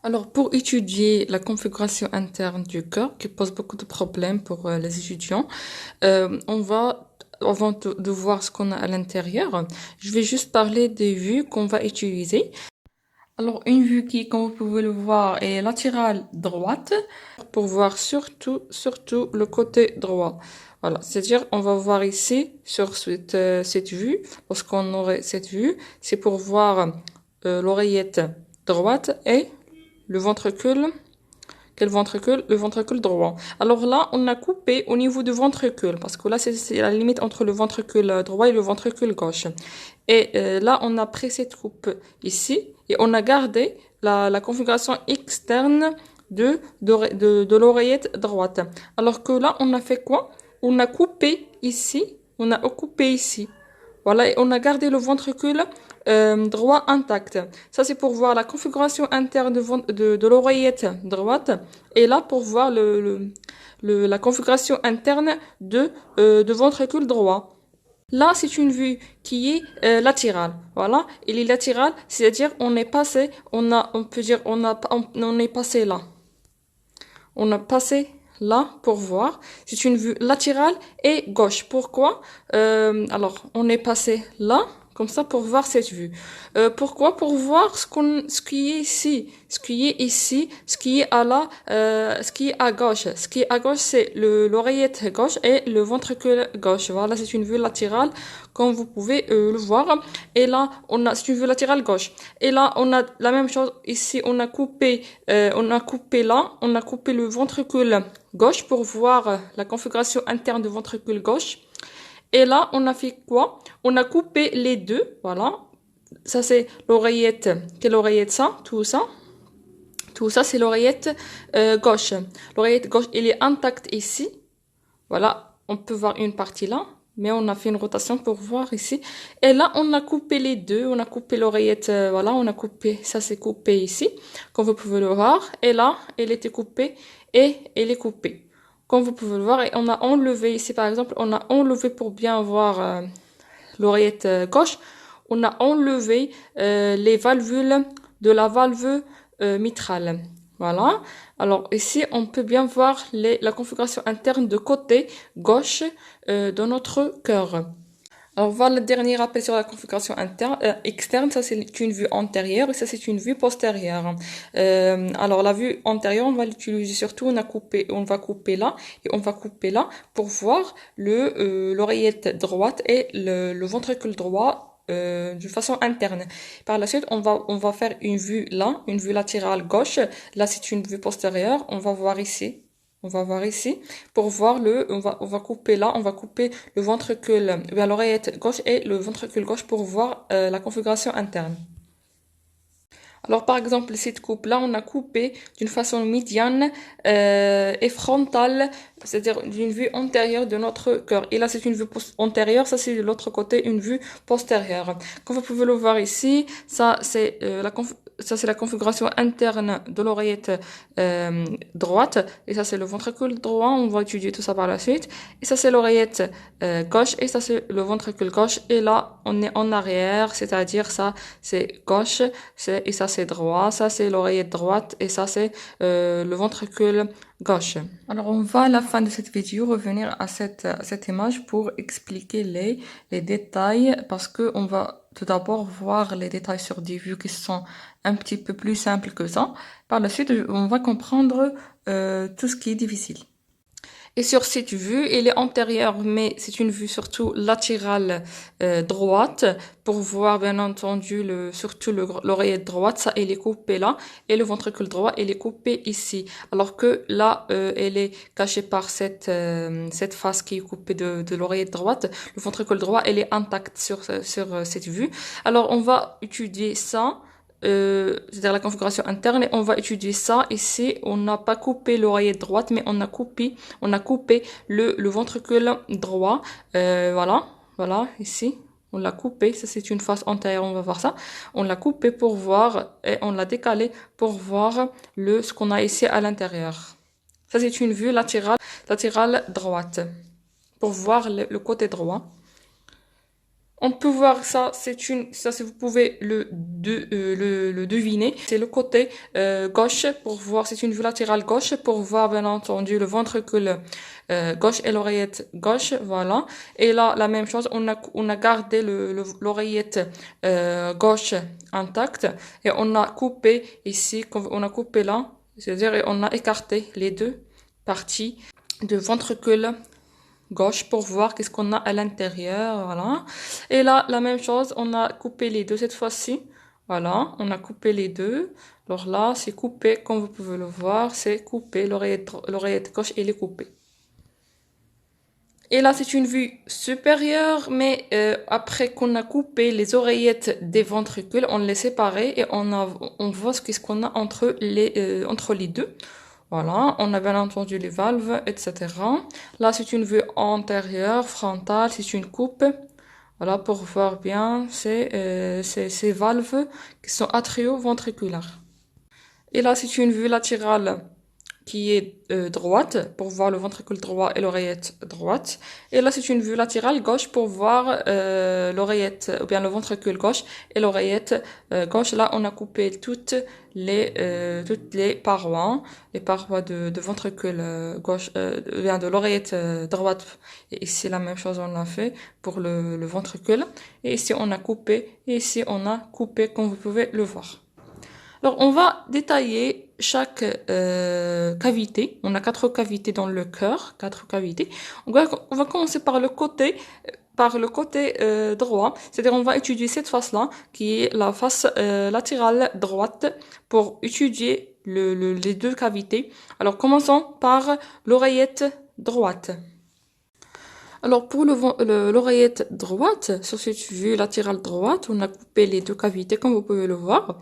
Alors, pour étudier la configuration interne du cœur, qui pose beaucoup de problèmes pour les étudiants, on va, avant de voir ce qu'on a à l'intérieur, je vais juste parler des vues qu'on va utiliser. Alors, une vue qui, comme vous pouvez le voir, est latérale droite, pour voir surtout le côté droit. Voilà, c'est-à-dire, on va voir ici, sur cette vue, lorsqu'on aurait cette vue, c'est pour voir l'oreillette droite et le ventricule. Quel ventricule? Le ventricule droit. Alors là, on a coupé au niveau du ventricule, parce que là, c'est la limite entre le ventricule droit et le ventricule gauche. Et là, on a pris cette coupe ici, et on a gardé la configuration externe de l'oreillette droite. Alors que là, on a fait quoi? On a coupé ici, on a coupé ici. Voilà, et on a gardé le ventricule droit intact. Ça, c'est pour voir la configuration interne de l'oreillette droite. Et là, pour voir la configuration interne de ventricule droit. Là, c'est une vue qui est latérale. Voilà, il est latéral, c'est-à-dire on peut dire, on est passé là. On a passé là pour voir. C'est une vue latérale et gauche. Pourquoi? Alors, on est passé là, comme ça, pour voir cette vue. Pourquoi? Pour voir ce qui est ici, ce qui est ici, ce qui est ce qui est à gauche. Ce qui est à gauche, c'est l'oreillette gauche et le ventricule gauche. Voilà, c'est une vue latérale, comme vous pouvez le voir. Et là, c'est une vue latérale gauche. Et là, on a la même chose ici. On a coupé là, on a coupé le ventricule gauche pour voir la configuration interne du ventricule gauche. Et là, on a fait quoi? On a coupé les deux, voilà. Ça, c'est l'oreillette. Quelle oreillette ça? Tout ça. Tout ça, c'est l'oreillette gauche. L'oreillette gauche, elle est intacte ici. Voilà, on peut voir une partie là, mais on a fait une rotation pour voir ici. Et là, on a coupé les deux. On a coupé l'oreillette, voilà, on a coupé, ça c'est coupé ici, comme vous pouvez le voir. Et là, elle était coupée et elle est coupée. Comme vous pouvez le voir, et on a enlevé ici, par exemple, on a enlevé pour bien voir l'oreillette gauche, on a enlevé les valvules de la valve mitrale. Voilà. Alors ici, on peut bien voir la configuration interne de côté gauche de notre cœur. Alors voilà le dernier rappel sur la configuration externe. Ça c'est une vue antérieure et ça c'est une vue postérieure. Alors la vue antérieure, on va l'utiliser surtout. On va couper là et on va couper là pour voir l'oreillette droite et le ventricule droit d'une façon interne. Par la suite, on va faire une vue là, une vue latérale gauche. Là, c'est une vue postérieure. On va voir ici. On va voir ici pour voir on va couper là, on va couper le ventricule vers l'oreillette gauche et le ventricule gauche pour voir la configuration interne. Alors, par exemple, cette coupe-là, on a coupé d'une façon médiane et frontale, c'est-à-dire d'une vue antérieure de notre cœur. Et là, c'est une vue antérieure, ça c'est de l'autre côté une vue postérieure. Comme vous pouvez le voir ici, ça c'est la configuration interne de l'oreillette droite, et ça c'est le ventricule droit. On va étudier tout ça par la suite. Et ça c'est l'oreillette gauche, et ça c'est le ventricule gauche. Et là, on est en arrière, c'est-à-dire ça c'est gauche, et ça c'est droit, ça c'est l'oreillette droite et ça c'est le ventricule gauche. Alors on va à la fin de cette vidéo revenir à cette image pour expliquer les détails, parce que on va tout d'abord voir les détails sur des vues qui sont un petit peu plus simples que ça. Par la suite, on va comprendre tout ce qui est difficile. Et sur cette vue, elle est antérieure, mais c'est une vue surtout latérale droite, pour voir bien entendu surtout l'oreillette droite, ça elle est coupée là, et le ventricule droit elle est coupé ici. Alors que là, elle est cachée par cette face qui est coupée de l'oreillette droite. Le ventricule droit elle est intact sur cette vue. Alors on va étudier ça. C'est-à-dire la configuration interne, et on va étudier ça. Ici, on n'a pas coupé l'oreillette droite, mais on a coupé le ventricule droit. Voilà, ici, on l'a coupé. Ça, c'est une face antérieure, on va voir ça. On l'a coupé pour voir, et on l'a décalé pour voir ce qu'on a ici à l'intérieur. Ça, c'est une vue latérale droite, pour voir le côté droit. On peut voir ça, vous pouvez le deviner. C'est le côté gauche pour voir, c'est une vue latérale gauche pour voir bien entendu le ventricule gauche et l'oreillette gauche, voilà. Et là, la même chose, on a gardé l'oreillette gauche intacte et on a coupé ici, on a coupé là, c'est-à-dire on a écarté les deux parties de ventricule gauche pour voir qu'est-ce qu'on a à l'intérieur, voilà. Et là, la même chose, on a coupé les deux cette fois-ci. Voilà, on a coupé les deux. Alors là, c'est coupé, comme vous pouvez le voir, c'est coupé, l'oreillette gauche, elle est coupée. Et là, c'est une vue supérieure, mais après qu'on a coupé les oreillettes des ventricules, on les séparait et on voit ce qu'est-ce qu'on a entre les deux. Voilà, on a bien entendu les valves, etc. Là, c'est une vue antérieure, frontale, c'est une coupe. Voilà, pour voir bien ces valves qui sont atrioventriculaires. Et là, c'est une vue latérale qui est droite pour voir le ventricule droit et l'oreillette droite. Et là, c'est une vue latérale gauche pour voir l'oreillette, ou bien le ventricule gauche et l'oreillette gauche. Là, on a coupé toutes les parois de ventricule gauche, bien de l'oreillette droite. Et ici, la même chose, on l'a fait pour le ventricule. Et ici, on a coupé, et ici, on a coupé, comme vous pouvez le voir. Alors, on va détailler chaque cavité. On a 4 cavités dans le cœur, 4 cavités. On va commencer par le côté droit. C'est-à-dire, on va étudier cette face-là, qui est la face latérale droite, pour étudier les deux cavités. Alors, commençons par l'oreillette droite. Alors pour l'oreillette droite, sur cette vue latérale droite, on a coupé les deux cavités comme vous pouvez le voir.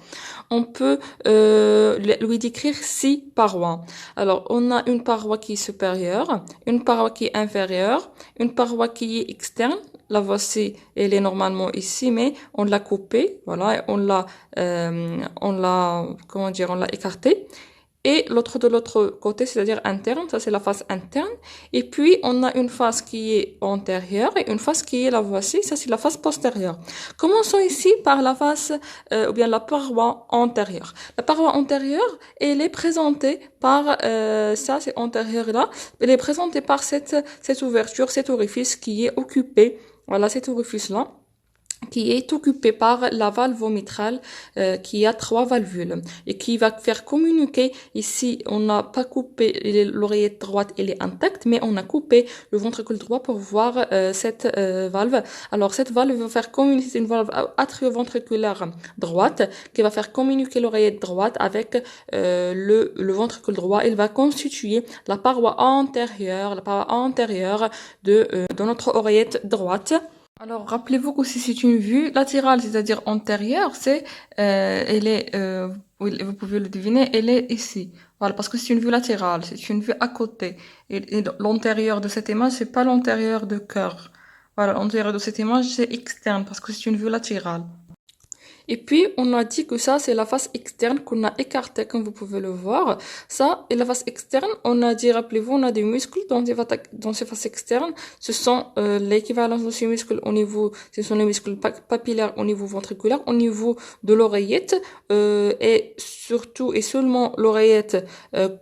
On peut lui décrire 6 parois. Alors on a une paroi qui est supérieure, une paroi qui est inférieure, une paroi qui est externe. La voici, elle est normalement ici, mais on l'a coupée, voilà, et on l'a écartée. Et de l'autre côté, c'est-à-dire interne, ça c'est la face interne. Et puis, on a une face qui est antérieure et une face qui est la voici, ça c'est la face postérieure. Commençons ici par la face, ou bien la paroi antérieure. La paroi antérieure, elle est présentée par, ça c'est antérieur là, elle est présentée par cette ouverture, cet orifice qui est occupé, voilà cet orifice-là, qui est occupé par la valve mitrale qui a 3 valvules et qui va faire communiquer. Ici, on n'a pas coupé l'oreillette droite, elle est intacte, mais on a coupé le ventricule droit pour voir cette valve. Alors, cette valve va faire communiquer, c'est une valve atrioventriculaire droite qui va faire communiquer l'oreillette droite avec le ventricule droit. Il va constituer la paroi antérieure de notre oreillette droite. Alors, rappelez-vous que si c'est une vue latérale, c'est-à-dire antérieure, vous pouvez le deviner, elle est ici. Voilà, parce que c'est une vue latérale, c'est une vue à côté. Et l'antérieur de cette image, c'est pas l'antérieur de cœur. Voilà, l'antérieur de cette image, c'est externe, parce que c'est une vue latérale. Et puis, on a dit que ça, c'est la face externe qu'on a écartée, comme vous pouvez le voir. Ça, et la face externe, on a dit, rappelez-vous, on a des muscles dans ces faces externes. Ce sont l'équivalence de ces muscles ce sont les muscles papillaires au niveau ventriculaire, au niveau de l'oreillette, et surtout et seulement l'oreillette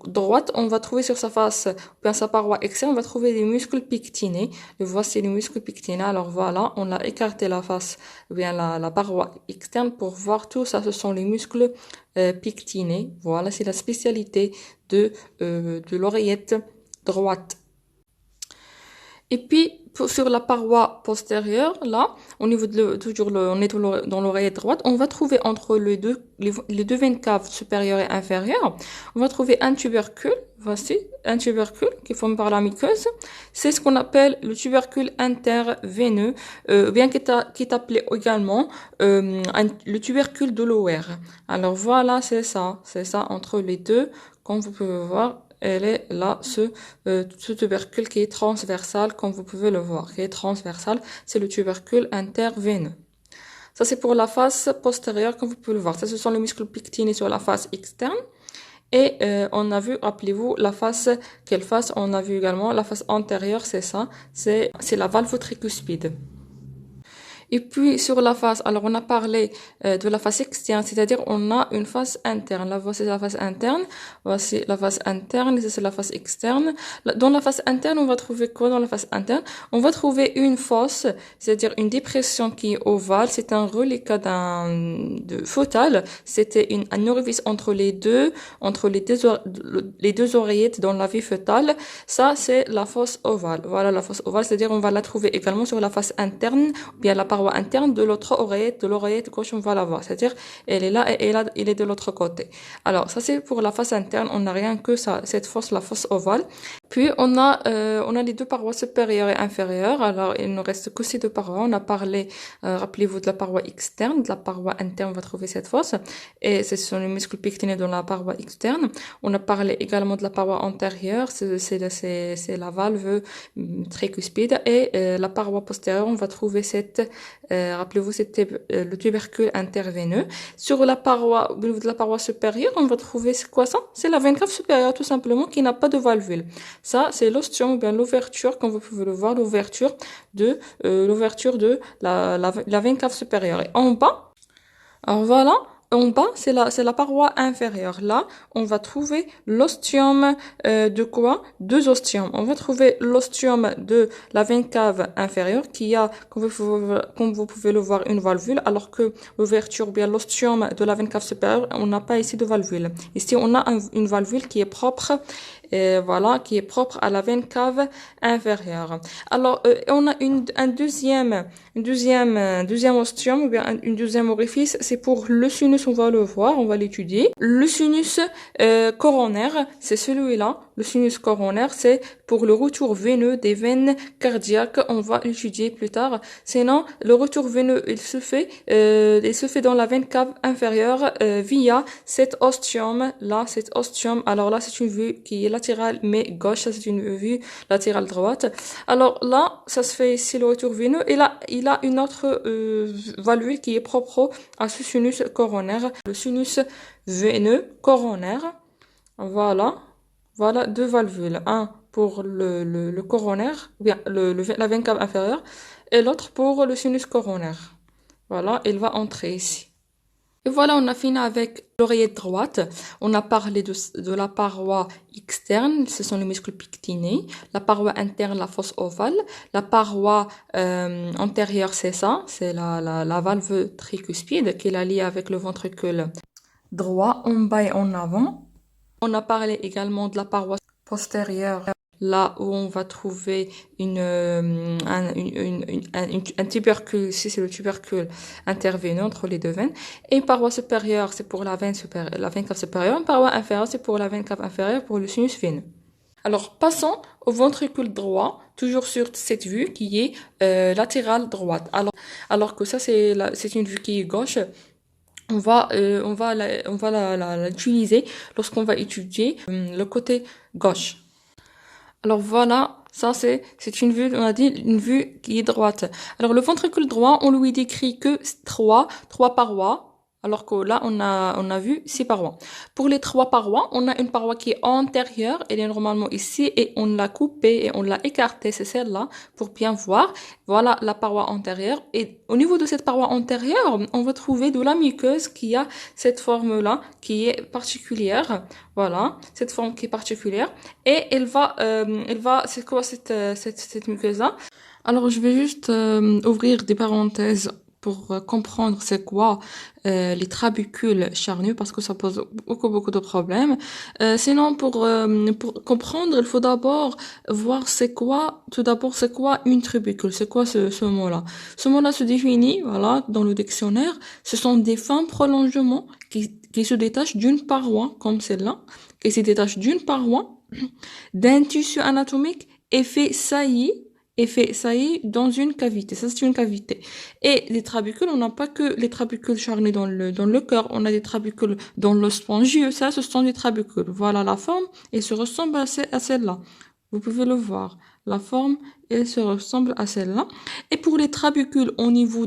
droite, on va trouver sur sa face, bien sa paroi externe, on va trouver des muscles pectinés. Voici les muscles pectinés. Alors voilà, on a écarté la face, bien la paroi externe pour voir tout ça. Ce sont les muscles pectinés. Voilà, c'est la spécialité de l'oreillette droite. Et puis, sur la paroi postérieure, là, au niveau on est dans l'oreillette droite, on va trouver entre les deux veines caves supérieures et inférieures, on va trouver un tubercule, voici, un tubercule qui est formé par la muqueuse. C'est ce qu'on appelle le tubercule interveineux, bien qui est appelé également le tubercule de Lower. Alors voilà, c'est ça entre les deux, comme vous pouvez voir. Elle est là, ce tubercule qui est transversal, comme vous pouvez le voir, qui est transversal, c'est le tubercule interveineux. Ça, c'est pour la face postérieure, comme vous pouvez le voir. Ça, ce sont les muscles pectinés sur la face externe. Et on a vu, rappelez-vous, quelle face on a vu également, la face antérieure, c'est ça, c'est la valve tricuspide. Et puis sur la face, alors on a parlé de la face externe, c'est-à-dire on a une face interne. Là, voici la face interne, voici la face interne, et ça c'est la face externe. Dans la face interne, on va trouver quoi dans la face interne? On va trouver une fosse, c'est-à-dire une dépression qui est ovale. C'est un reliquat de foetal. C'était un orifice entre les deux oreillettes dans la vie fœtale. Ça, c'est la fosse ovale. Voilà la fosse ovale, c'est-à-dire on va la trouver également sur la face interne, ou bien la paroi interne de l'autre oreillette, de l'oreillette gauche, on va la voir. C'est-à-dire, elle est là et elle est de l'autre côté. Alors, ça c'est pour la face interne, on n'a rien que ça, cette fosse, la fosse ovale. Puis on a les deux parois supérieures et inférieures. Alors il ne reste que ces deux parois. On a parlé, rappelez-vous de la paroi externe, de la paroi interne, on va trouver cette fosse. Et ce sont les muscles pectinés dans la paroi externe. On a parlé également de la paroi antérieure, c'est la valve tricuspide. Et la paroi postérieure, on va trouver rappelez-vous, c'était le tubercule interveineux. Sur la paroi, au niveau de la paroi supérieure, on va trouver, c'est quoi ça? C'est la veine cave supérieure, tout simplement, qui n'a pas de valvule. Ça, c'est l'ostium, ou bien l'ouverture, comme vous pouvez le voir, l'ouverture de la veine cave supérieure. Et en bas, alors voilà, en bas, c'est la paroi inférieure. Là, on va trouver l'ostium de quoi? Deux ostiums. On va trouver l'ostium de la veine cave inférieure qui a, comme vous pouvez le voir, une valvule, alors que l'ouverture, bien l'ostium de la veine cave supérieure, on n'a pas ici de valvule. Ici, on a une valvule qui est propre, voilà, qui est propre à la veine cave inférieure. Alors, on a deuxième ostium, ou bien une deuxième orifice, c'est pour le sinus, on va le voir, on va l'étudier. Le sinus coronaire, c'est celui-là. Le sinus coronaire, c'est pour le retour veineux des veines cardiaques, on va l'étudier plus tard. Sinon, le retour veineux, il se fait dans la veine cave inférieure via cet ostium. Là, cet ostium. Alors là, c'est une vue qui est latérale, mais gauche, ça c'est une vue latérale droite. Alors là, ça se fait ici le retour veineux. Et là, il a une autre valvule qui est propre à ce sinus coronaire. Le sinus veineux coronaire. Voilà. Voilà deux valvules. Un pour le coronaire, ou bien la veine cave inférieure, et l'autre pour le sinus coronaire. Voilà, il va entrer ici. Et voilà, on a fini avec l'oreillette droite. On a parlé de la paroi externe, ce sont les muscles pectinés. La paroi interne, la fosse ovale. La paroi antérieure, c'est ça, c'est la valve tricuspide qui est liée avec le ventricule droit en bas et en avant. On a parlé également de la paroi postérieure, là où on va trouver un tubercule, ici c'est le tubercule interveineux entre les deux veines, et une paroi supérieure, c'est pour la veine cave supérieure, une paroi inférieure, c'est pour la veine cave inférieure, pour le sinus veineux. Alors, passons au ventricule droit, toujours sur cette vue qui est latérale droite. Alors que ça, c'est une vue qui est gauche. On va l'utiliser lorsqu'on va étudier le côté gauche. Alors voilà, ça c'est une vue, on a dit une vue qui est droite. Alors le ventricule droit, on lui décrit que trois parois. Alors que là, on a vu 6 parois. Pour les 3 parois, on a une paroi qui est antérieure, elle est normalement ici, et on l'a coupée et on l'a écartée, c'est celle-là, pour bien voir. Voilà la paroi antérieure. Et au niveau de cette paroi antérieure, on va trouver de la muqueuse qui a cette forme-là, qui est particulière. Voilà, cette forme qui est particulière. Et c'est quoi cette muqueuse-là? Alors, je vais juste ouvrir des parenthèses pour comprendre c'est quoi les trabucules charnus parce que ça pose beaucoup de problèmes. Sinon pour comprendre, il faut d'abord voir tout d'abord c'est quoi une trabicule, c'est quoi ce mot-là. Ce mot-là se définit, voilà, dans le dictionnaire, ce sont des fins prolongements qui se détachent d'une paroi comme celle-là, qui se détachent d'une paroi d'un tissu anatomique et fait saillie dans une cavité. Ça, c'est une cavité. Et les trabucules, on n'a pas que les trabucules charnés dans le cœur. On a des trabucules dans le spongieux. Ça, ce sont des trabucules. Voilà la forme. Et se ressemble à celle-là. Vous pouvez le voir. La forme, elle se ressemble à celle-là. Et pour les trabucules au niveau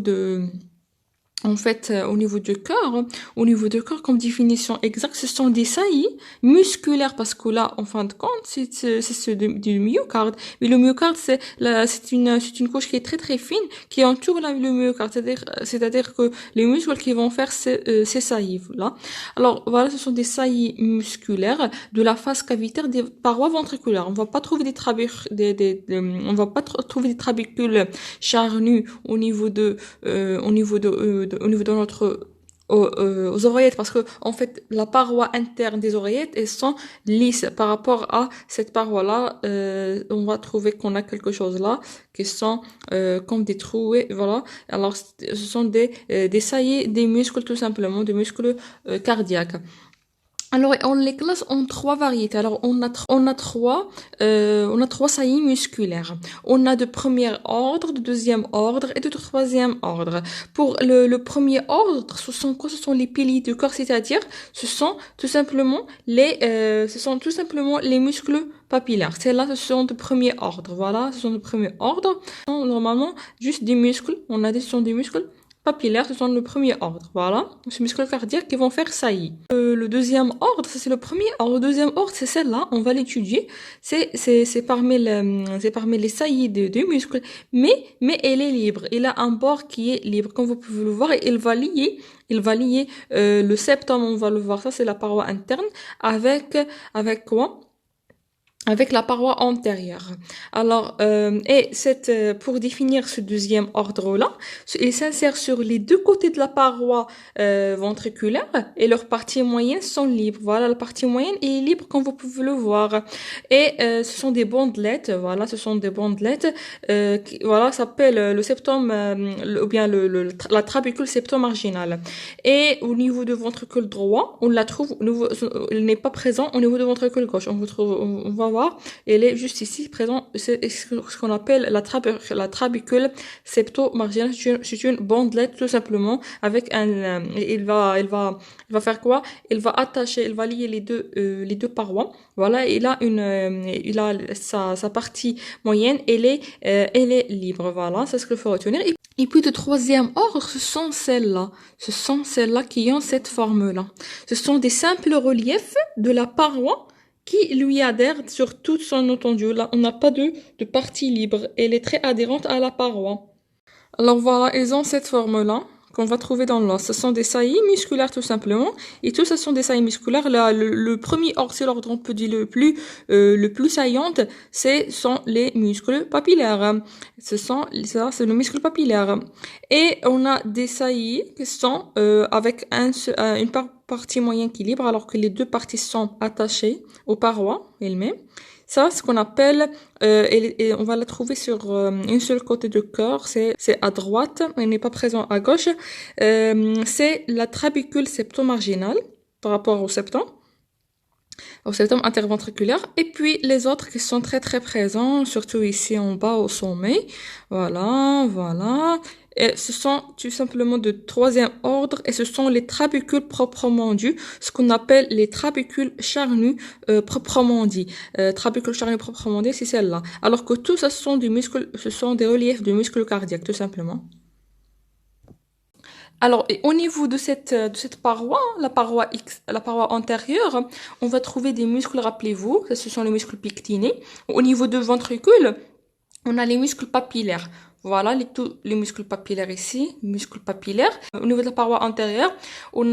En fait, au niveau du cœur, comme définition exacte, ce sont des saillies musculaires parce que là, en fin de compte, c'est ce du myocarde. Mais le myocarde, c'est une couche qui est très très fine qui entoure le myocarde. C'est-à-dire que les muscles qui vont faire ces saillies là. Alors voilà, ce sont des saillies musculaires de la face cavitaire des parois ventriculaires. On va pas trouver on va pas trouver des trabicules charnues au niveau de notre aux oreillettes parce que en fait la paroi interne des oreillettes elles sont lisses par rapport à cette paroi là on va trouver qu'on a quelque chose là qui sont comme des trous et voilà alors ce sont des saillies des muscles tout simplement des muscles cardiaques. Alors, on les classe en trois variétés. Alors, on a trois saillies musculaires. On a de premier ordre, de deuxième ordre et de troisième ordre. Pour le premier ordre, ce sont quoi? Ce sont les piliers du corps, c'est-à-dire, ce sont tout simplement les muscles papillaires. Celles-là, ce sont de premier ordre. Voilà, ce sont de premier ordre. Ce sont normalement juste des muscles. Ce sont des muscles papillaires, ce sont le premier ordre, voilà. Ces muscles cardiaques qui vont faire saillie. Le deuxième ordre, ça c'est le premier ordre. Le deuxième ordre, c'est celle-là, on va l'étudier. C'est parmi les saillies des muscles, mais elle est libre. Il a un bord qui est libre, comme vous pouvez le voir, et il va lier le septum, on va le voir, ça c'est la paroi interne, avec quoi? Avec la paroi antérieure. Alors, pour définir ce deuxième ordre-là, il s'insère sur les deux côtés de la paroi ventriculaire et leurs parties moyennes sont libres. Voilà, la partie moyenne est libre comme vous pouvez le voir. Et ce sont des bandelettes. Voilà, ce sont des bandelettes voilà, s'appelle le septum ou bien la trabécule septomarginale. Et au niveau du ventricule droit, on la trouve il n'est pas présent au niveau du ventricule gauche. On va voir, elle est juste ici présent, c'est ce qu'on appelle la trabécule septomarginale. C'est une bandelette tout simplement avec il va faire quoi? Il va lier les deux parois. Voilà, il a sa partie moyenne, elle est libre. Voilà, c'est ce qu'il faut retenir. Et puis de troisième ordre, ce sont celles-là. Ce sont celles-là qui ont cette forme-là. Ce sont des simples reliefs de la paroi qui lui adhère sur toute son étendue. Là, on n'a pas de partie libre. Elle est très adhérente à la paroi. Alors voilà, ils ont cette forme-là qu'on va trouver dans l'os. Ce sont des saillies musculaires tout simplement. Et tout ça sont des saillies musculaires. Là, le premier ordre, c'est l'ordre, on peut dire le plus saillante, sont les muscles papillaires. C'est le muscle papillaire. Et on a des saillies qui sont avec une partie moyenne qui est libre, alors que les deux parties sont attachées aux parois elles-mêmes. Ça, ce qu'on appelle, et on va la trouver sur une seule côté du corps, c'est à droite, elle n'est pas présente à gauche. C'est la trabécule septomarginale par rapport au septum interventriculaire, et puis les autres qui sont très très présents, surtout ici en bas au sommet. Voilà. Et ce sont tout simplement de troisième ordre et ce sont les trabécules proprement dit, ce qu'on appelle les trabécules charnues proprement dit. Trabécules charnues proprement dit, c'est celle-là. Alors que tout ça, ce sont des reliefs du muscle cardiaque, tout simplement. Alors, et au niveau de cette paroi, la paroi antérieure, on va trouver des muscles, rappelez-vous, ce sont les muscles pectinés. Au niveau du ventricule, on a les muscles papillaires. Voilà, tous les muscles papillaires ici, muscles papillaires. Au niveau de la paroi antérieure, au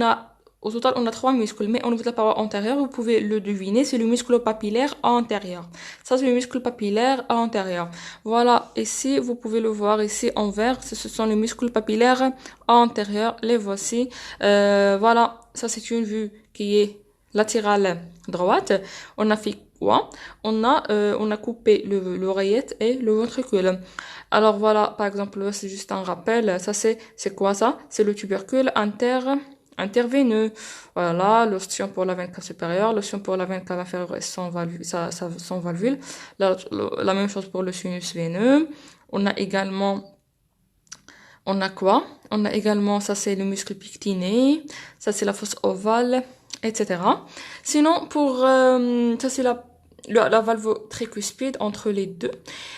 total, on a trois muscles, mais au niveau de la paroi antérieure, vous pouvez le deviner, c'est le muscle papillaire antérieur. Ça, c'est le muscle papillaire antérieur. Voilà, ici, vous pouvez le voir ici en vert, ce sont les muscles papillaires antérieurs. Les voici. Voilà, ça, c'est une vue qui est latérale droite. On a fait quoi? On a coupé l'oreillette et le ventricule. Alors voilà, par exemple, c'est juste un rappel. Ça, c'est quoi ça? C'est le tubercule interveineux. Voilà, l'ostium pour la veine cave supérieure, l'ostium pour la veine cave inférieure et sans valvule. La même chose pour le sinus veineux. On a quoi? On a également, ça c'est le muscle pectiné, ça c'est la fosse ovale, etc. Sinon, ça c'est la valve tricuspide entre les deux.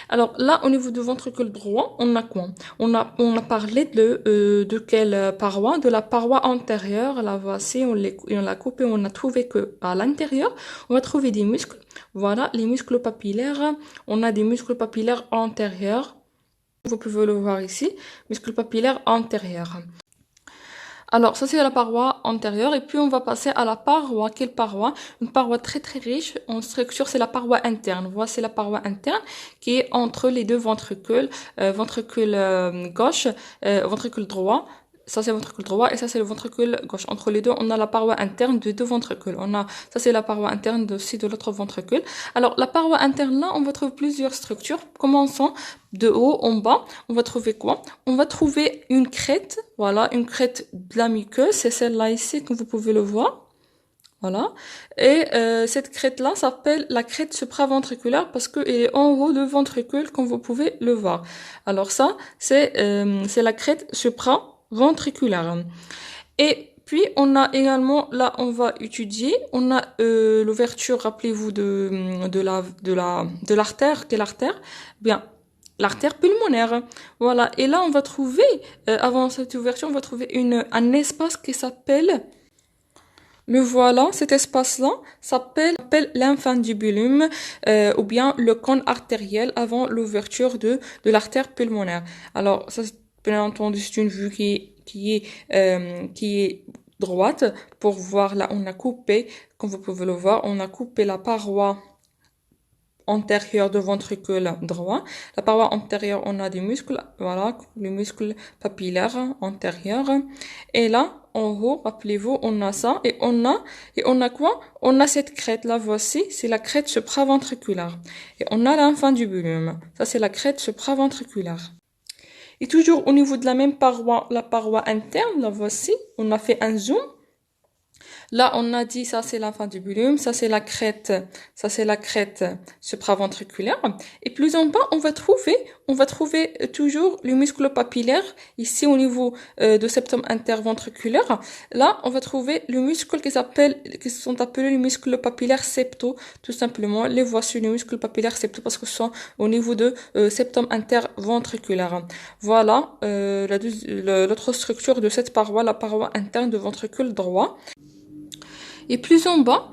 Alors là, au niveau du ventricule droit, on a quoi? On a parlé de quelle paroi? De la paroi antérieure. La voici, on l'a coupée, on a trouvé que à l'intérieur, on va trouver des muscles. Voilà, les muscles papillaires. On a des muscles papillaires antérieurs. Vous pouvez le voir ici, muscles papillaires antérieurs. Alors, ça c'est la paroi antérieure et puis on va passer à la paroi. Quelle paroi? Une paroi très très riche en structure, c'est la paroi interne. Voici la paroi interne qui est entre les deux ventricules, ventricule gauche, ventricule droit. Ça c'est le ventricule droit et ça c'est le ventricule gauche. Entre les deux, on a la paroi interne des deux ventricules. Ça c'est la paroi interne aussi de l'autre ventricule. Alors la paroi interne là, on va trouver plusieurs structures. Commençons de haut en bas. On va trouver quoi? On va trouver une crête. Voilà, une crête de la muqueuse. C'est celle-là ici, comme vous pouvez le voir. Voilà. Et cette crête-là s'appelle la crête supraventriculaire parce qu'elle est en haut du ventricule, comme vous pouvez le voir. Alors ça, c'est la crête supraventriculaire. Et puis on a également, là on va étudier, on a l'ouverture, rappelez-vous de l'artère, quelle artère? Bien, l'artère pulmonaire. Voilà. Et là on va trouver, avant cette ouverture, on va trouver un espace qui s'appelle le voilà, cet espace-là s'appelle l'infundibulum ou bien le cône artériel avant l'ouverture de l'artère pulmonaire. Alors, ça, bien entendu, c'est une vue qui est droite. Pour voir, là, on a coupé, comme vous pouvez le voir, on a coupé la paroi antérieure du ventricule droit. La paroi antérieure, on a des muscles, voilà, les muscles papillaires antérieurs. Et là, en haut, rappelez-vous, on a ça, et on a quoi? On a cette crête, là, voici, c'est la crête supraventriculaire. Et on a l'infundibulum. Ça, c'est la crête supraventriculaire. Et toujours au niveau de la même paroi, la paroi interne, là, voici, on a fait un zoom. Là, on a dit, ça c'est l'infundibulum, ça c'est la crête supraventriculaire. Et plus en bas, on va trouver toujours le muscle papillaire. Ici, au niveau du septum interventriculaire, là, on va trouver le muscle qui sont appelés les muscles papillaires septaux, tout simplement. Les voici, les muscles papillaires septaux, parce que ce sont au niveau de septum interventriculaire. Voilà, l'autre structure de cette paroi, la paroi interne du ventricule droit. Et plus en bas,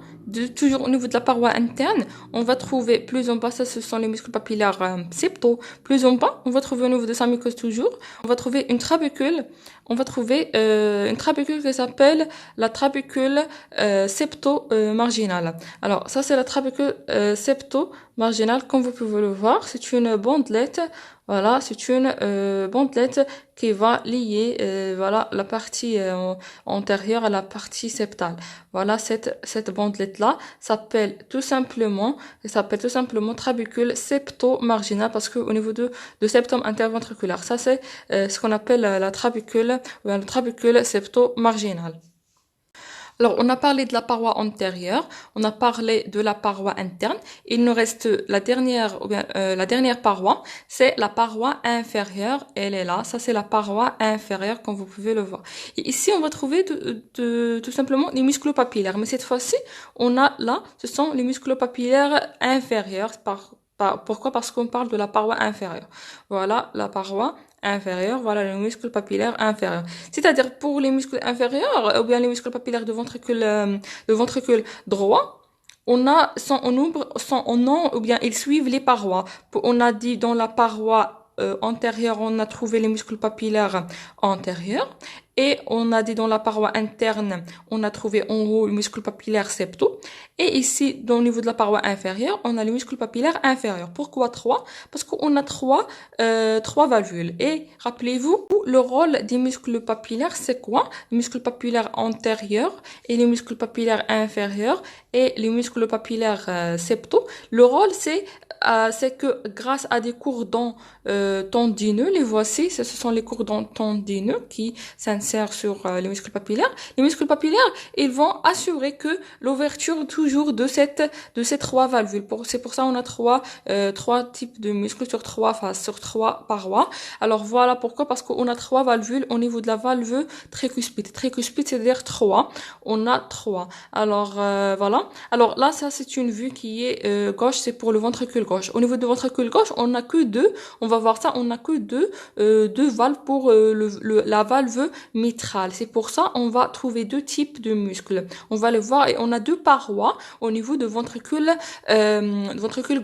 toujours au niveau de la paroi interne, on va trouver plus en bas, ça ce sont les muscles papillaires septaux. Plus en bas, on va trouver au niveau de sa muqueuse toujours, on va trouver une trabécule. On va trouver une trabécule qui s'appelle la trabécule septo-marginale. Alors ça c'est la trabécule septo-marginale, comme vous pouvez le voir, c'est une bandelette. Voilà, c'est une bandelette qui va lier voilà la partie antérieure à la partie septale. Voilà, cette bandelette là s'appelle tout simplement trabécule septo-marginale parce que au niveau de septum interventriculaire, ça c'est ce qu'on appelle la trabécule septo-marginale. Alors, on a parlé de la paroi antérieure, on a parlé de la paroi interne. Il nous reste la dernière paroi, c'est la paroi inférieure. Elle est là, ça c'est la paroi inférieure, comme vous pouvez le voir. Et ici, on va trouver tout simplement les muscles papillaires. Mais cette fois-ci, on a là, ce sont les muscles papillaires inférieurs. Pourquoi? Parce qu'on parle de la paroi inférieure. Voilà, la paroi inférieur, voilà le muscle papillaire inférieur. C'est-à-dire pour les muscles inférieurs ou bien les muscles papillaires de ventricule droit, on a sont en nombre ou bien ils suivent les parois. On a dit dans la paroi antérieure, on a trouvé les muscles papillaires antérieurs. Et on a dit dans la paroi interne, on a trouvé en haut le muscle papillaire septaux. Et ici, dans le niveau de la paroi inférieure, on a le muscle papillaire inférieur. Pourquoi 3? Parce qu'on a trois valvules. Et rappelez-vous, le rôle des muscles papillaires, c'est quoi? Les muscles papillaires antérieurs et les muscles papillaires inférieurs et les muscles papillaires septaux. Le rôle, c'est que grâce à des cordons tendineux, les voici, ce sont les cordons tendineux qui s'insèrent insère sur les muscles papillaires, ils vont assurer que l'ouverture toujours de ces trois valvules. C'est pour ça on a trois types de muscles sur trois faces, sur trois parois. Alors voilà pourquoi, parce qu'on a trois valvules au niveau de la valve tricuspide. Tricuspide, c'est-à-dire trois. On a trois. Alors voilà. Alors là, ça c'est une vue qui est gauche, c'est pour le ventricule gauche. Au niveau du ventricule gauche, on n'a que deux. On va voir ça, on n'a que deux valves pour la valve mitrale. C'est pour ça on va trouver deux types de muscles. On va les voir et on a deux parois au niveau de ventricule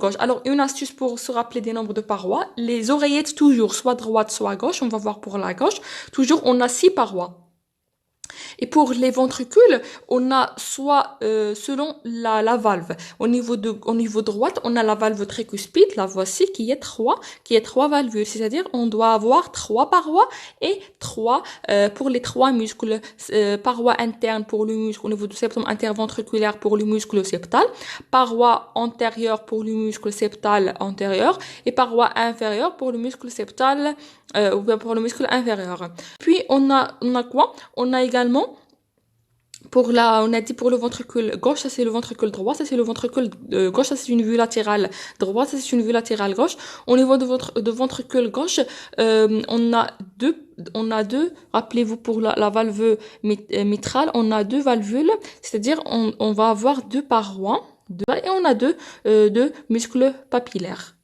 gauche. Alors une astuce pour se rappeler des nombres de parois, les oreillettes toujours, soit droite, soit gauche. On va voir pour la gauche. Toujours, on a 6 parois. Et pour les ventricules, on a soit selon la valve. Au niveau droite, on a la valve tricuspide, la voici, qui est trois valvules. C'est-à-dire, on doit avoir 3 parois et 3 pour les 3 muscles. Paroi interne pour le muscle au niveau du septum interventriculaire pour le muscle septal, paroi antérieure pour le muscle septal antérieur et paroi inférieure pour le muscle septal ou bien pour le muscle inférieur. Puis on a quoi? On a également on a dit pour le ventricule gauche, ça c'est le ventricule droit, ça c'est le ventricule gauche, ça c'est une vue latérale droite, ça c'est une vue latérale gauche. Au niveau de ventricule gauche, on a deux, rappelez-vous pour la valve mitrale, on a deux valvules, c'est-à-dire on va avoir deux parois, et on a deux muscles papillaires.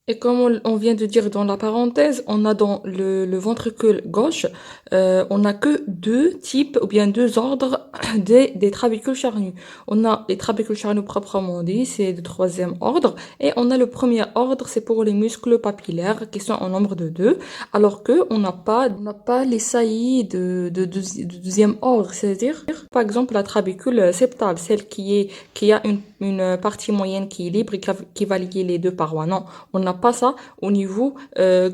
Et comme on vient de dire dans la parenthèse, on a dans le ventricule gauche, on a que deux types ou bien deux ordres des trabécules charnus. On a les trabécules charnus proprement dit, c'est de troisième ordre, et on a le premier ordre, c'est pour les muscles papillaires qui sont en nombre de 2, alors que on n'a pas les saillies de deuxième ordre, c'est-à-dire par exemple la trabécule septale, celle qui a une partie moyenne qui est libre et qui va lier les deux parois. Non, on n'a pas ça au niveau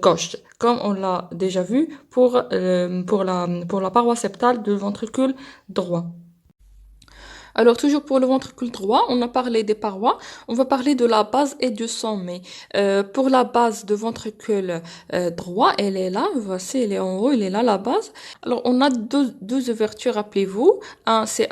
gauche, comme on l'a déjà vu pour la paroi septale du ventricule droit. Alors toujours pour le ventricule droit, on a parlé des parois, on va parler de la base et du sommet. Pour la base de ventricule droit, elle est là, voici, elle est en haut, elle est là la base. Alors on a deux ouvertures, rappelez-vous. Un c'est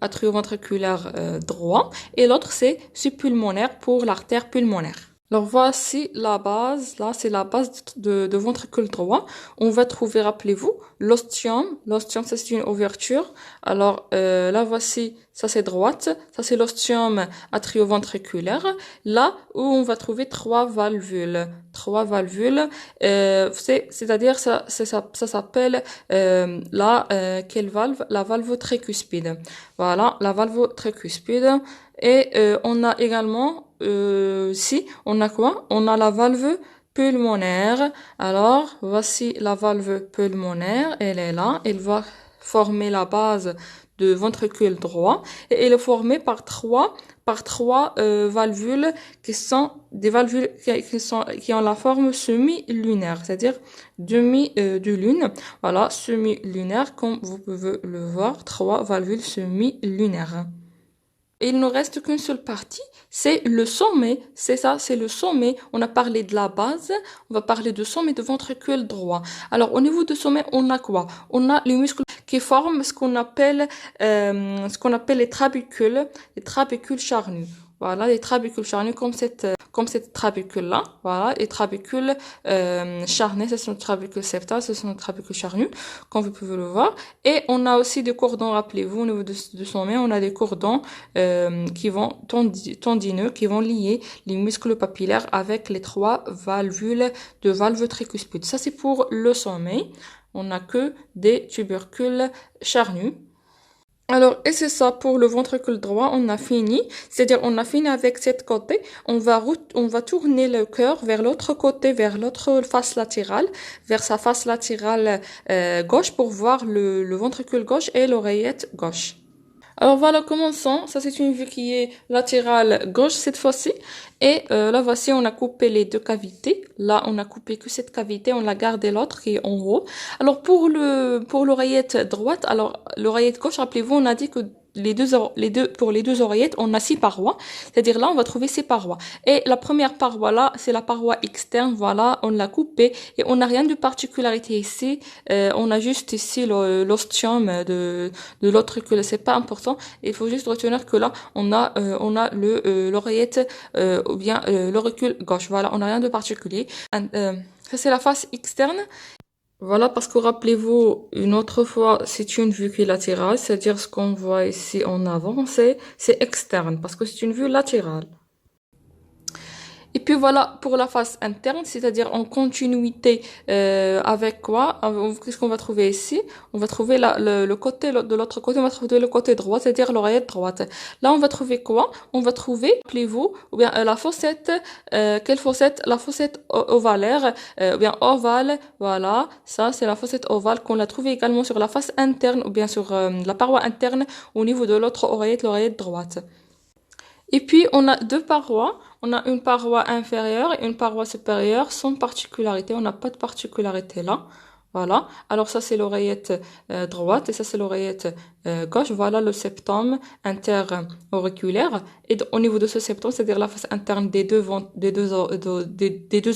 atrioventriculaire droit et l'autre c'est subpulmonaire pour l'artère pulmonaire. Alors voici la base, là c'est la base de ventricule droit. On va trouver, rappelez-vous, l'ostium. L'ostium, ça c'est une ouverture. Alors là voici, ça c'est droite, ça c'est l'ostium atrioventriculaire. Là où on va trouver trois valvules, c'est-à-dire ça s'appelle quelle valve? La valve tricuspide. Voilà, la valve tricuspide. Et on a également on a quoi? On a la valve pulmonaire. Alors, voici la valve pulmonaire. Elle est là. Elle va former la base de ventricule droit. Et elle est formée par trois valvules qui sont des valvules qui ont la forme semi-lunaire, c'est-à-dire de lune. Voilà, semi-lunaire, comme vous pouvez le voir, 3 valvules semi-lunaires. Et il ne reste qu'une seule partie, c'est le sommet. C'est ça, c'est le sommet. On a parlé de la base, on va parler de sommet de ventricule droit. Alors, au niveau du sommet, on a quoi? On a les muscles qui forment ce qu'on appelle les trabécules charnus. Voilà, les trabécules charnus comme cette trabécule-là. Voilà, les trabécules charnées, ce sont les trabécules septales, ce sont les trabécules charnues, comme vous pouvez le voir. Et on a aussi des cordons, rappelez-vous, au niveau du sommet, on a des cordons qui vont tendineux, qui vont lier les muscles papillaires avec les 3 valvules de valve tricuspide. Ça, c'est pour le sommet. On n'a que des tubercules charnus. Alors, et c'est ça pour le ventricule droit, on a fini. C'est-à-dire, on a fini avec cette côté. On va tourner le cœur vers l'autre côté, vers l'autre face latérale, vers sa face latérale gauche pour voir le ventricule gauche et l'oreillette gauche. Alors voilà, commençons. Ça, c'est une vue qui est latérale gauche cette fois-ci. Et là, voici, on a coupé les deux cavités. Là, on a coupé que cette cavité, on a gardé l'autre qui est en haut. Alors pour l'oreillette droite, alors l'oreillette gauche, rappelez-vous, on a dit que pour les deux oreillettes, on a 6 parois. C'est-à-dire là, on va trouver ces parois. Et la première paroi là, c'est la paroi externe. Voilà, on l'a coupée et on n'a rien de particularité ici. On a juste ici l'ostium de l'autricule. C'est pas important. Il faut juste retenir que là, on a l'oreillette ou bien l'auricule gauche. Voilà, on n'a rien de particulier. Ça c'est la face externe. Voilà, parce que rappelez-vous, une autre fois, c'est une vue qui est latérale, c'est-à-dire ce qu'on voit ici en avant, c'est externe, parce que c'est une vue latérale. Et puis voilà pour la face interne, c'est-à-dire en continuité avec quoi? Qu'est-ce qu'on va trouver ici? On va trouver le côté de l'autre côté, on va trouver le côté droit, c'est-à-dire l'oreillette droite. Là, on va trouver quoi? On va trouver, rappelez-vous, ou bien la fossette. Quelle fossette? La fossette ovalaire, ou bien ovale. Voilà, ça c'est la fossette ovale qu'on a trouvée également sur la face interne ou bien sur la paroi interne au niveau de l'autre oreillette, l'oreillette droite. Et puis, on a deux parois. On a une paroi inférieure et une paroi supérieure sans particularité. On n'a pas de particularité là. Voilà. Alors ça, c'est l'oreillette droite et ça, c'est l'oreillette gauche. Voilà le septum interauriculaire. Et au niveau de ce septum, c'est-à-dire la face interne des deux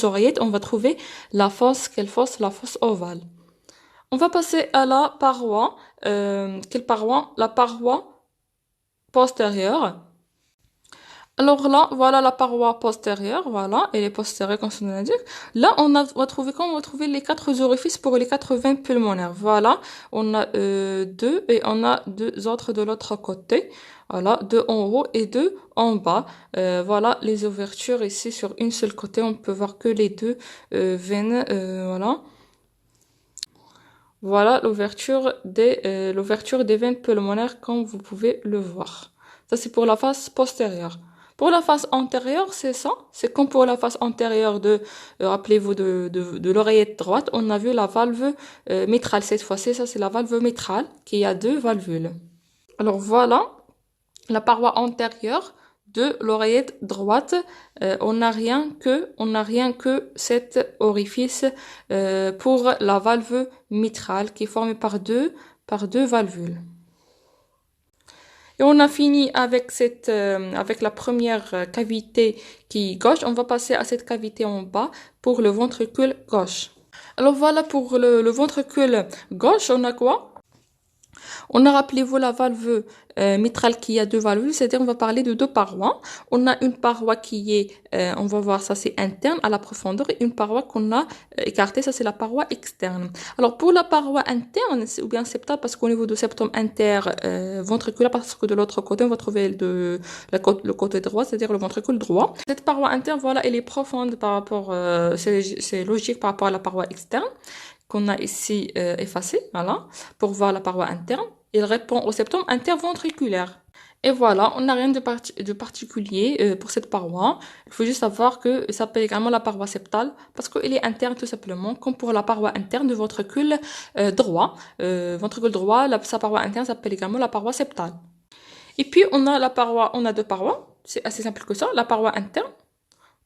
oreillettes, on va trouver la fosse. Quelle fosse? La fosse ovale. On va passer à la paroi. Quelle paroi? La paroi postérieure. Alors là, voilà la paroi postérieure, voilà, elle est postérieure comme son nom l'indique. Là, va trouver quand on va trouver les 4 orifices pour les 4 veines pulmonaires. Voilà, on a deux et on a deux autres de l'autre côté. Voilà, deux en haut et deux en bas. Voilà les ouvertures ici sur une seule côté. On peut voir que les deux veines. Voilà. Voilà l'ouverture des veines pulmonaires comme vous pouvez le voir. Ça c'est pour la face postérieure. Pour la face antérieure, c'est ça. C'est comme pour la face antérieure rappelez-vous de l'oreillette droite, on a vu la valve mitrale cette fois-ci. Ça c'est la valve mitrale qui a 2 valvules. Alors voilà la paroi antérieure de l'oreillette droite. On n'a rien que cet orifice pour la valve mitrale qui est formée par deux valvules. Et on a fini avec avec la première cavité qui est gauche. On va passer à cette cavité en bas pour le ventricule gauche. Alors voilà pour le ventricule gauche, on a quoi? On a, rappelez-vous, la valve mitrale qui a 2 valvules, c'est-à-dire on va parler de 2 parois. On a une paroi qui est, on va voir ça, c'est interne à la profondeur, et une paroi qu'on a écartée, ça c'est la paroi externe. Alors pour la paroi interne, ou bien septale, parce qu'au niveau du septum ventriculaire, parce que de l'autre côté, on va trouver le côté droit, c'est-à-dire le ventricule droit. Cette paroi interne, voilà, elle est profonde par rapport, c'est logique par rapport à la paroi externe qu'on a ici effacé, voilà, pour voir la paroi interne. Il répond au septum interventriculaire. Et voilà, on n'a rien de particulier pour cette paroi. Il faut juste savoir que ça s'appelle également la paroi septale parce qu'elle est interne tout simplement, comme pour la paroi interne du ventricule droit. Ventricule droit, sa paroi interne s'appelle également la paroi septale. Et puis on a 2 parois, c'est assez simple que ça, la paroi interne.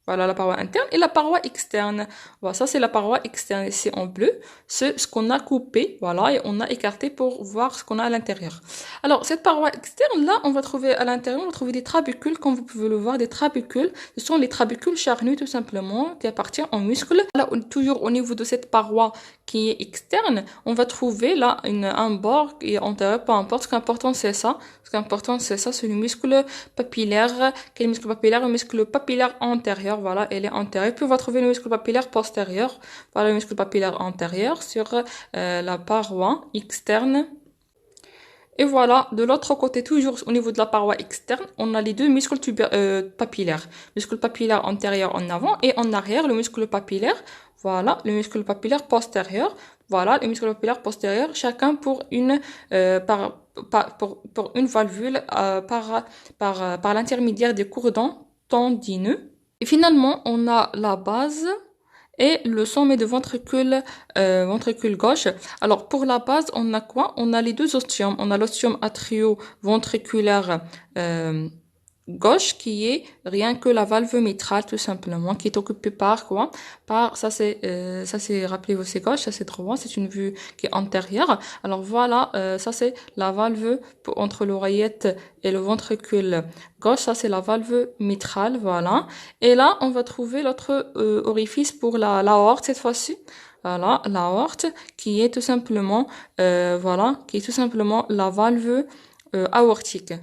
Voilà la paroi interne et la paroi externe. Voilà, ça c'est la paroi externe ici en bleu. C'est ce qu'on a coupé, voilà, et on a écarté pour voir ce qu'on a à l'intérieur. Alors, cette paroi externe, là, on va trouver à l'intérieur, on va trouver des trabucules, comme vous pouvez le voir, des trabucules. Ce sont les trabucules charnus, tout simplement, qui appartiennent aux muscles. Là, toujours au niveau de cette paroi qui est externe, on va trouver là un bord qui est antérieur, peu importe. Ce qui est important, c'est ça. Ce qui est important, c'est le muscle papillaire. Quel muscle papillaire? Le muscle papillaire antérieur. Voilà, elle est antérieure. Puis on va trouver le muscle papillaire postérieur. Voilà le muscle papillaire antérieur sur la paroi externe. Et voilà, de l'autre côté, toujours au niveau de la paroi externe, on a les 2 muscles papillaires. Muscle papillaire antérieur en avant et en arrière, le muscle papillaire. Voilà, le muscle papillaire postérieur. Voilà, le muscle papillaire postérieur, chacun pour une pour une valvule par l'intermédiaire des cordons tendineux. Et finalement, on a la base et le sommet de ventricule gauche. Alors pour la base, on a quoi? On a les 2 ostiums. On a l'ostium atrio-ventriculaire gauche qui est rien que la valve mitrale tout simplement, qui est occupée par quoi? Par ça c'est rappelez-vous c'est gauche, ça c'est droit, c'est une vue qui est antérieure. Alors voilà, ça c'est la valve entre l'oreillette et le ventricule gauche, ça c'est la valve mitrale, voilà. Et là on va trouver l'autre orifice pour l'aorte cette fois-ci. Voilà, l'aorte qui est tout simplement voilà, qui est tout simplement la valve aortique.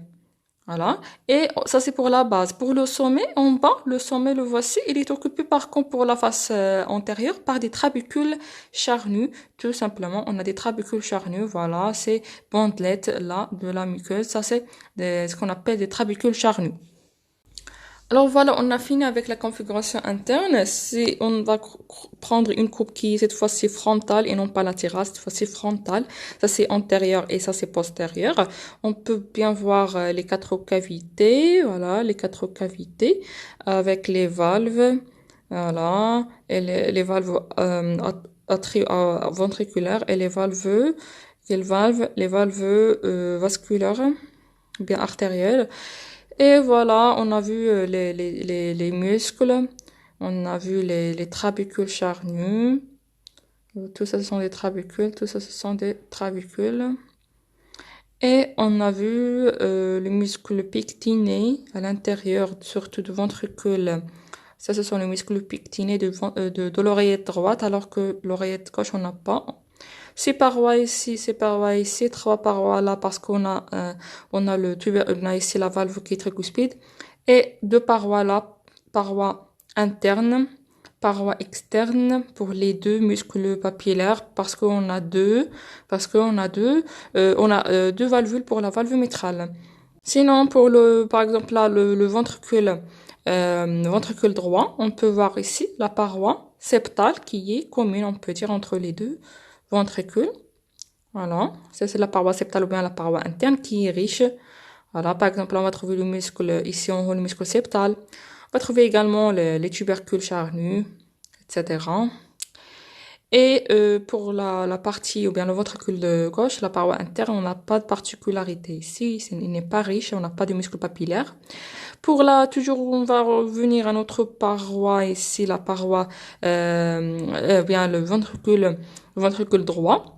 Voilà. Et ça, c'est pour la base. Pour le sommet, en bas, le sommet, le voici, il est occupé par contre pour la face antérieure par des trabicules charnus. Tout simplement, on a des trabicules charnus. Voilà, ces bandelettes là de la muqueuse. Ça, c'est ce qu'on appelle des trabicules charnus. Alors voilà, on a fini avec la configuration interne. On va prendre une coupe qui est cette fois-ci frontale et non pas latérale, cette fois-ci frontale. Ça c'est antérieur et ça c'est postérieur. On peut bien voir les quatre cavités, voilà, les quatre cavités avec les valves, voilà, et les valves ventriculaires et les valves vasculaires, bien artérielles. Et voilà, on a vu les muscles, on a vu les trabicules charnus. Tout ça, ce sont des trabicules, tout ça, ce sont des trabicules. Et on a vu le muscle pectiné à l'intérieur, surtout du ventricule. Ça, ce sont les muscles pectinés de l'oreillette droite, alors que l'oreillette gauche, on n'a pas. Ces parois ici, trois parois là, parce on a on a ici la valve qui est tricuspide, et deux parois là, parois internes, parois externes pour les deux muscles papillaires, on a deux valvules pour la valve mitrale. Sinon, par exemple là, le ventricule droit, on peut voir ici la paroi septale qui est commune, on peut dire, entre les deux ventricule. Voilà, ça c'est la paroi septale ou bien la paroi interne qui est riche. Voilà, par exemple, là, on va trouver le muscle, ici en haut, le muscle septal. On va trouver également les tubercules charnus, etc. Et pour la partie, ou bien le ventricule de gauche, la paroi interne, on n'a pas de particularité ici, il n'est pas riche, on n'a pas de muscle papillaire. Toujours, on va revenir à notre paroi ici, la paroi, bien le ventricule droit.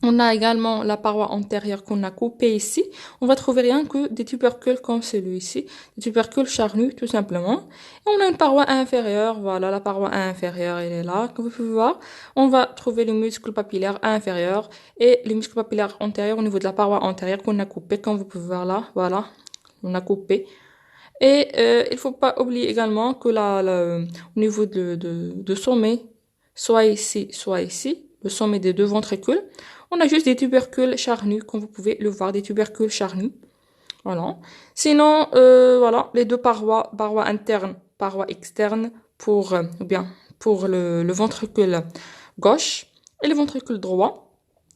On a également la paroi antérieure qu'on a coupée ici. On va trouver rien que des tubercules comme celui-ci, des tubercules charnus tout simplement. Et on a une paroi inférieure, voilà, la paroi inférieure, elle est là, comme vous pouvez voir. On va trouver le muscle papillaire inférieur et le muscle papillaire antérieur au niveau de la paroi antérieure qu'on a coupé, comme vous pouvez voir là, voilà, on a coupé. Et il faut pas oublier également que au niveau de sommet, soit ici, le sommet des deux ventricules, on a juste des tubercules charnus, comme vous pouvez le voir, des tubercules charnus. Voilà. Sinon, voilà, les deux parois interne, paroi externe pour le ventricule gauche et le ventricule droit.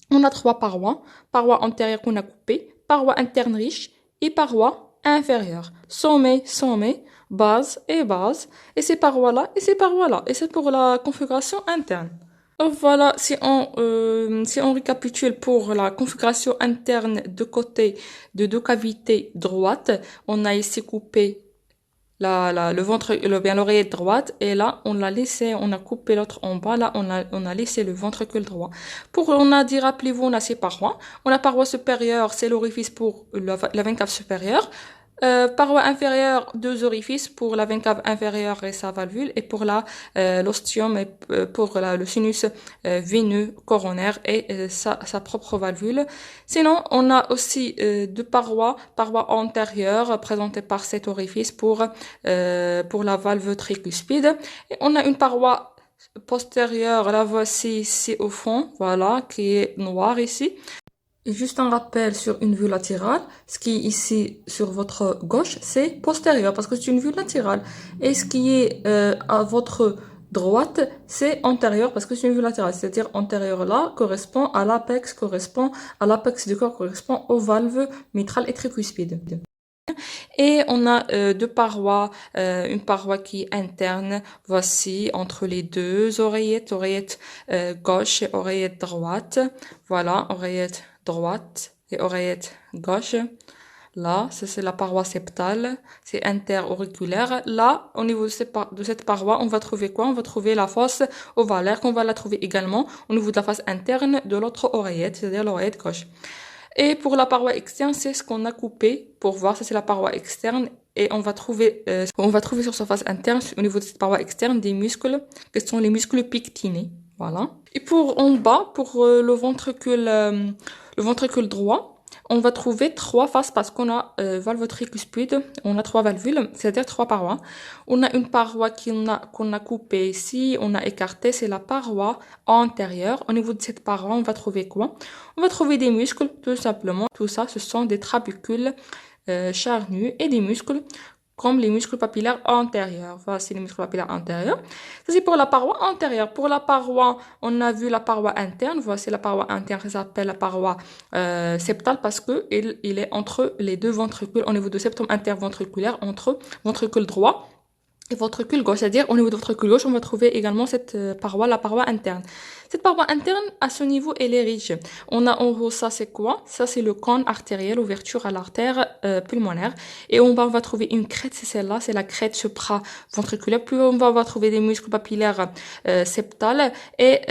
On a trois parois. Paroi antérieure qu'on a coupée, paroi interne riche et paroi inférieure. Sommet, base et base. Et ces parois-là et ces parois-là. Et c'est pour la configuration interne. Donc voilà, si on récapitule pour la configuration interne de côté de deux cavités droites, on a ici coupé bien l'oreillette droite, et là, on a coupé l'autre en bas, là, on a laissé le ventricule droit. On a dit, rappelez-vous, on a ces parois. On a paroi supérieure, c'est l'orifice pour la veine cave supérieure. Paroi inférieure, deux orifices pour la veine cave inférieure et sa valvule, et pour l'ostium et pour le sinus veineux coronaire et sa propre valvule. Sinon, on a aussi deux parois antérieures présentées par cet orifice pour la valve tricuspide. Et on a une paroi postérieure, la voici ici au fond, voilà, qui est noire ici. Et juste un rappel sur une vue latérale, ce qui est ici sur votre gauche, c'est postérieur parce que c'est une vue latérale. Et ce qui est à votre droite, c'est antérieur parce que c'est une vue latérale. C'est-à-dire antérieur là correspond à l'apex du corps, correspond aux valves mitrales et tricuspides. Et on a deux parois, une paroi qui est interne, voici, entre les deux oreillettes, gauche et oreillette droite. Voilà, oreillette droite et oreillette gauche. Là, ça c'est la paroi septale, c'est interauriculaire. Là, au niveau de cette paroi, on va trouver quoi? On va trouver la fosse ovalaire, qu'on va la trouver également au niveau de la face interne de l'autre oreillette, c'est-à-dire l'oreillette gauche. Et pour la paroi externe, c'est ce qu'on a coupé pour voir, ça c'est la paroi externe. Et on va trouver sur sa face interne, au niveau de cette paroi externe, des muscles, qui sont les muscles pectinés. Voilà. Et pour en bas, pour le ventricule droit, on va trouver trois faces parce qu'on a valve tricuspide, on a trois valvules, c'est-à-dire trois parois. On a une paroi qu'on a coupée ici, on a écarté, c'est la paroi antérieure. Au niveau de cette paroi, on va trouver quoi? On va trouver des muscles, tout simplement. Tout ça, ce sont des trabecules charnus et des muscles comme les muscles papillaires antérieurs. Voici les muscles papillaires antérieurs. Ça, c'est pour la paroi antérieure. Pour la paroi, on a vu la paroi interne. Voici la paroi interne, ça s'appelle la paroi septale parce que il est entre les deux ventricules, au niveau du septum interventriculaire, entre ventricule droit et ventricule gauche. C'est-à-dire, au niveau de ventricule gauche, on va trouver également cette paroi, la paroi interne. Cette paroi interne, à ce niveau, elle est riche. On a en haut, ça c'est quoi? Ça c'est le cône artériel, ouverture à l'artère pulmonaire. Et on va trouver une crête, c'est celle-là, c'est la crête supraventriculaire. Plus on va trouver des muscles papillaires septales. Et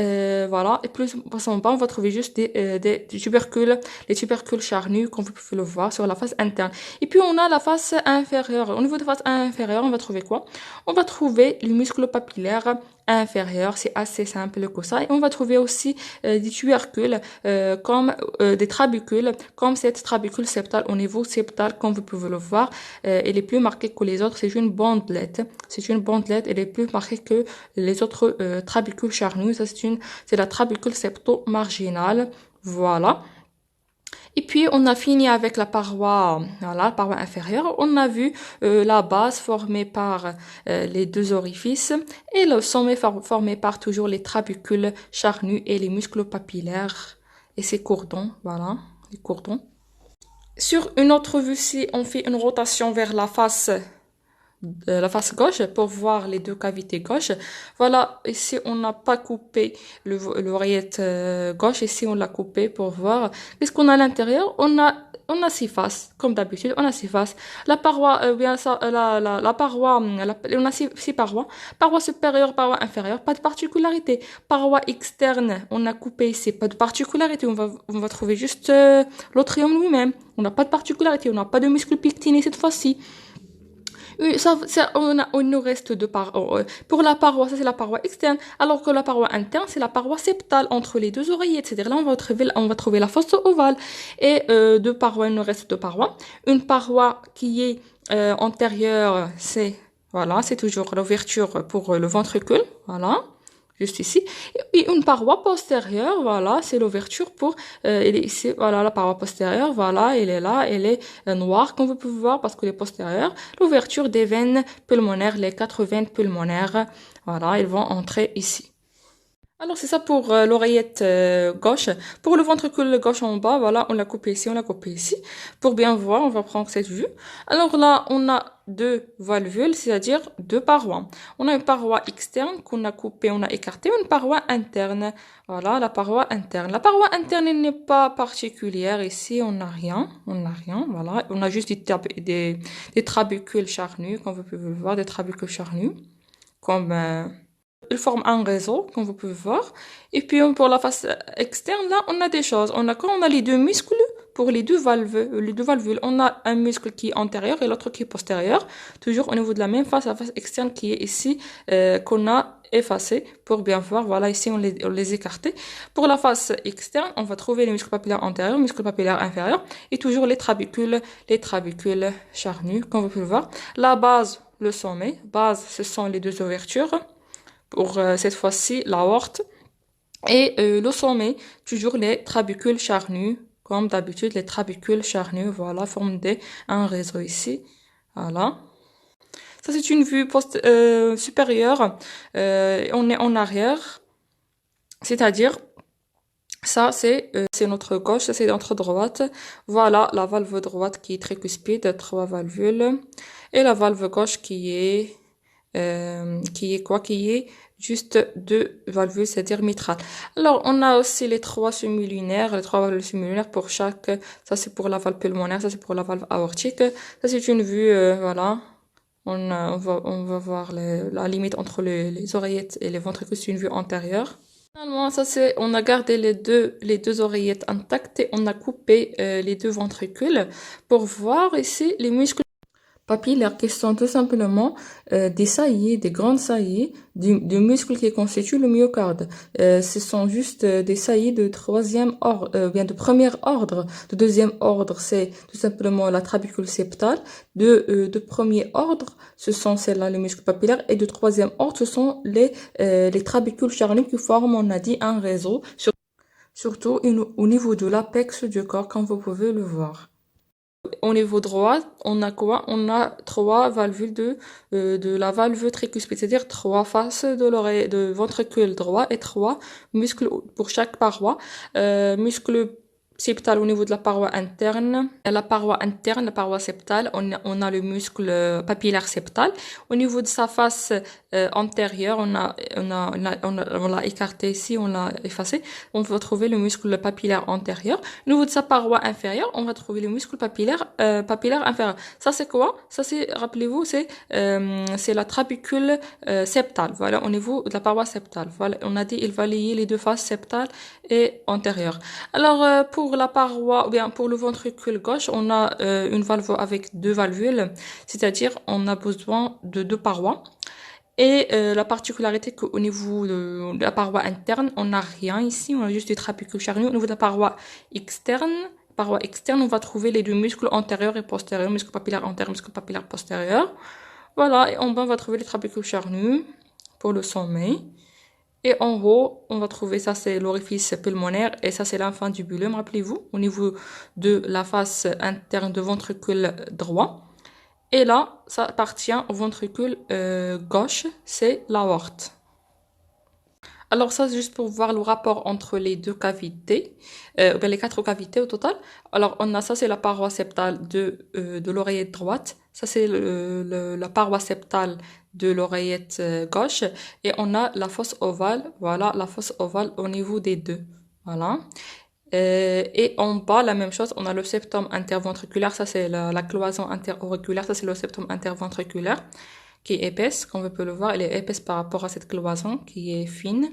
voilà, et plus en bas, on va trouver juste des tubercules, les tubercules charnus, comme vous pouvez le voir sur la face interne. Et puis on a la face inférieure. Au niveau de la face inférieure, on va trouver quoi? On va trouver les muscles papillaires inférieurs, c'est assez simple que ça. Et on va trouver aussi des tubercules comme des trabecules, comme cette trabécule septale au niveau septal, comme vous pouvez le voir. Elle est plus marquée que les autres, c'est une bandelette. C'est une bandelette, elle est plus marquée que les autres trabecules charnues. Ça, c'est la trabécule septo-marginale. Voilà. Et puis, on a fini avec la paroi, voilà, la paroi inférieure. On a vu la base formée par les deux orifices et le sommet formé par toujours les trabecules charnus et les muscles papillaires et ces cordons, voilà, les cordons. Sur une autre vue, si on fait une rotation vers la face gauche pour voir les deux cavités gauche. Voilà, ici on n'a pas coupé l'oreillette gauche, ici on l'a coupé pour voir. Qu'est-ce qu'on a à l'intérieur? On a six faces, comme d'habitude, on a six faces. La paroi, bien ça, la paroi, on a six parois. Paroi supérieure, paroi inférieure, pas de particularité. Paroi externe, on a coupé ici, pas de particularité. On va trouver juste l'atrium lui-même. On n'a pas de particularité, on n'a pas de muscle pectiné cette fois-ci. Oui, il nous reste deux parois. Pour la paroi, ça c'est la paroi externe, alors que la paroi interne, c'est la paroi septale entre les deux oreillettes. C'est-à-dire là, on va trouver la fosse ovale. Et deux parois, il nous reste deux parois. Une paroi qui est antérieure, c'est toujours l'ouverture pour le ventricule. Voilà. Juste ici. Et une paroi postérieure, voilà, c'est l'ouverture pour, elle est ici, voilà, la paroi postérieure, voilà, elle est là, elle est noire, comme vous pouvez voir, parce qu'elle est postérieure. L'ouverture des veines pulmonaires, les quatre veines pulmonaires, voilà, elles vont entrer ici. Alors c'est ça pour l'oreillette gauche. Pour le ventricule gauche en bas, voilà, on l'a coupé ici, on l'a coupé ici. Pour bien voir, on va prendre cette vue. Alors là, on a deux valvules, c'est-à-dire deux parois. On a une paroi externe qu'on a coupée, on a écarté, une paroi interne. Voilà, la paroi interne. La paroi interne, elle n'est pas particulière. Ici, on n'a rien, voilà. On a juste des trabecules charnus, comme vous pouvez le voir, des trabecules charnus, comme il forme un réseau, comme vous pouvez voir. Et puis, pour la face externe, là, on a des choses. Quand on a les deux muscles, pour les deux valvules, on a un muscle qui est antérieur et l'autre qui est postérieur. Toujours au niveau de la même face, la face externe qui est ici, qu'on a effacé pour bien voir. Voilà, ici, on les écarté. Pour la face externe, on va trouver les muscles papillaires antérieurs, muscles papillaires inférieurs et toujours les trabecules charnus, comme vous pouvez le voir. La base, le sommet. Base, ce sont les deux ouvertures. Pour cette fois-ci l'aorte et le sommet, toujours les trabecules charnus, comme d'habitude les trabecules charnus, voilà, forment un réseau ici, voilà. Ça c'est une vue supérieure, on est en arrière, c'est-à-dire ça c'est notre gauche, ça c'est notre droite, voilà la valve droite qui est tricuspide, trois valvules, et la valve gauche qui est juste deux valvules, c'est-à-dire mitrales. Alors, on a aussi les trois semi-lunaires, les trois valvules semi-lunaires pour chaque, ça c'est pour la valve pulmonaire, ça c'est pour la valve aortique. Ça c'est une vue, voilà. On va voir la limite entre les oreillettes et les ventricules, c'est une vue antérieure. Finalement, ça c'est, on a gardé les deux oreillettes intactes et on a coupé les deux ventricules pour voir ici les muscles papillaires qui sont tout simplement des saillies, des grandes saillies du muscle qui constitue le myocarde. Ce sont juste des saillies de troisième ordre, bien de premier ordre. De deuxième ordre, c'est tout simplement la trabécule septale. De premier ordre, ce sont celles-là les muscles papillaires. Et de troisième ordre, ce sont les trabécules charnues qui forment, on a dit, un réseau, surtout au niveau de l'apex du corps, comme vous pouvez le voir. Au niveau droit, on a quoi? On a trois valvules de la valve tricuspide, c'est-à-dire trois faces de l'oreille, de ventricule droit et trois muscles pour chaque paroi. Muscle septal au niveau de la paroi interne. La paroi interne, la paroi septale, on a le muscle papillaire septal. Au niveau de sa face antérieure, on l'a écarté ici, on l'a effacé. On va trouver le muscle papillaire antérieur. Au niveau de sa paroi inférieure, on va trouver le muscle papillaire inférieur. Ça c'est quoi? Ça c'est, rappelez-vous, c'est la trabécule septale. Voilà, au niveau de la paroi septale. Voilà, on a dit il va lier les deux faces septale et antérieure. Alors pour la paroi, ou bien pour le ventricule gauche, on a une valve avec deux valvules, c'est-à-dire on a besoin de deux parois. Et la particularité qu'au niveau de la paroi interne, on n'a rien ici, on a juste des trabécules charnues. Au niveau de la paroi externe, on va trouver les deux muscles antérieurs et postérieurs, muscle papillaire antérieur, muscle papillaire postérieur. Voilà, et en bas, on va trouver les trabécules charnues pour le sommeil. Et en haut, on va trouver, ça c'est l'orifice pulmonaire et ça c'est l'infundibulum, rappelez-vous, au niveau de la face interne de ventricule droit. Et là, ça appartient au ventricule gauche, c'est l'aorte. Alors ça, c'est juste pour voir le rapport entre les deux cavités, bien les quatre cavités au total. Alors on a ça, c'est la paroi septale de l'oreillette droite. Ça, c'est la paroi septale de l'oreillette gauche. Et on a la fosse ovale, voilà, la fosse ovale au niveau des deux. Voilà. Et en bas, la même chose, on a le septum interventriculaire, ça c'est la cloison interauriculaire, ça c'est le septum interventriculaire qui est épaisse, comme vous pouvez le voir, elle est épaisse par rapport à cette cloison qui est fine.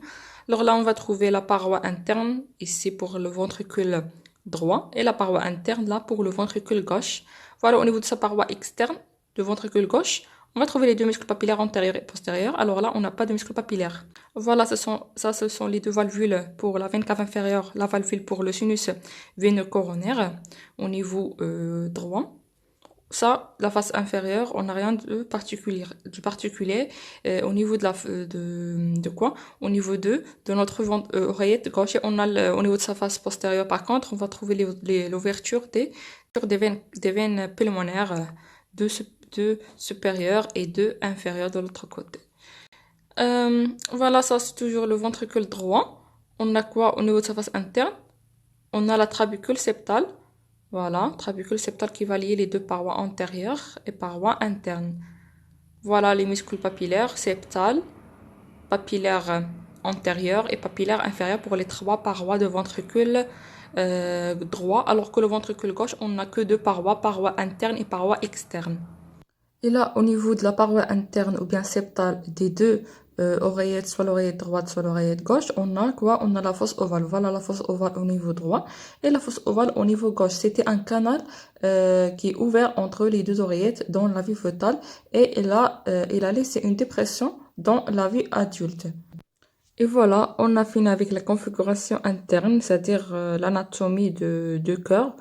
Alors là, on va trouver la paroi interne, ici pour le ventricule droit, et la paroi interne là pour le ventricule gauche. Voilà, au niveau de sa paroi externe, de ventricule gauche, on va trouver les deux muscles papillaires antérieurs et postérieurs. Alors là, on n'a pas de muscles papillaires. Voilà, ce sont les deux valvules pour la veine cave inférieure, la valvule pour le sinus veineux coronaire au niveau droit. Ça, la face inférieure, on n'a rien de particulier. Au niveau de quoi? Au niveau de notre oreillette gauche, au niveau de sa face postérieure, par contre, on va trouver l'ouverture des veines pulmonaires deux supérieures et deux inférieures de l'autre côté. Voilà, ça c'est toujours le ventricule droit. On a quoi au niveau de sa face interne? On a la trabécule septale. Voilà, trabécule septale qui va lier les deux parois antérieures et parois internes. Voilà les muscles papillaires septal, papillaire antérieur et papillaire inférieur pour les trois parois de ventricule droit, alors que le ventricule gauche, on n'a que deux parois, paroi interne et paroi externe. Et là, au niveau de la paroi interne ou bien septale des deux oreillettes, soit l'oreillette droite, soit l'oreillette gauche, on a quoi? On a la fosse ovale. Voilà la fosse ovale au niveau droit et la fosse ovale au niveau gauche. C'était un canal qui est ouvert entre les deux oreillettes dans la vie fœtale et là, il a laissé une dépression dans la vie adulte. Et voilà, on a fini avec la configuration interne, c'est-à-dire l'anatomie du cœur.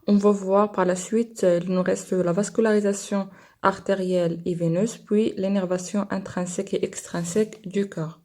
On va voir par la suite, il nous reste la vascularisation artérielle et veineuse, puis l'énervation intrinsèque et extrinsèque du cœur.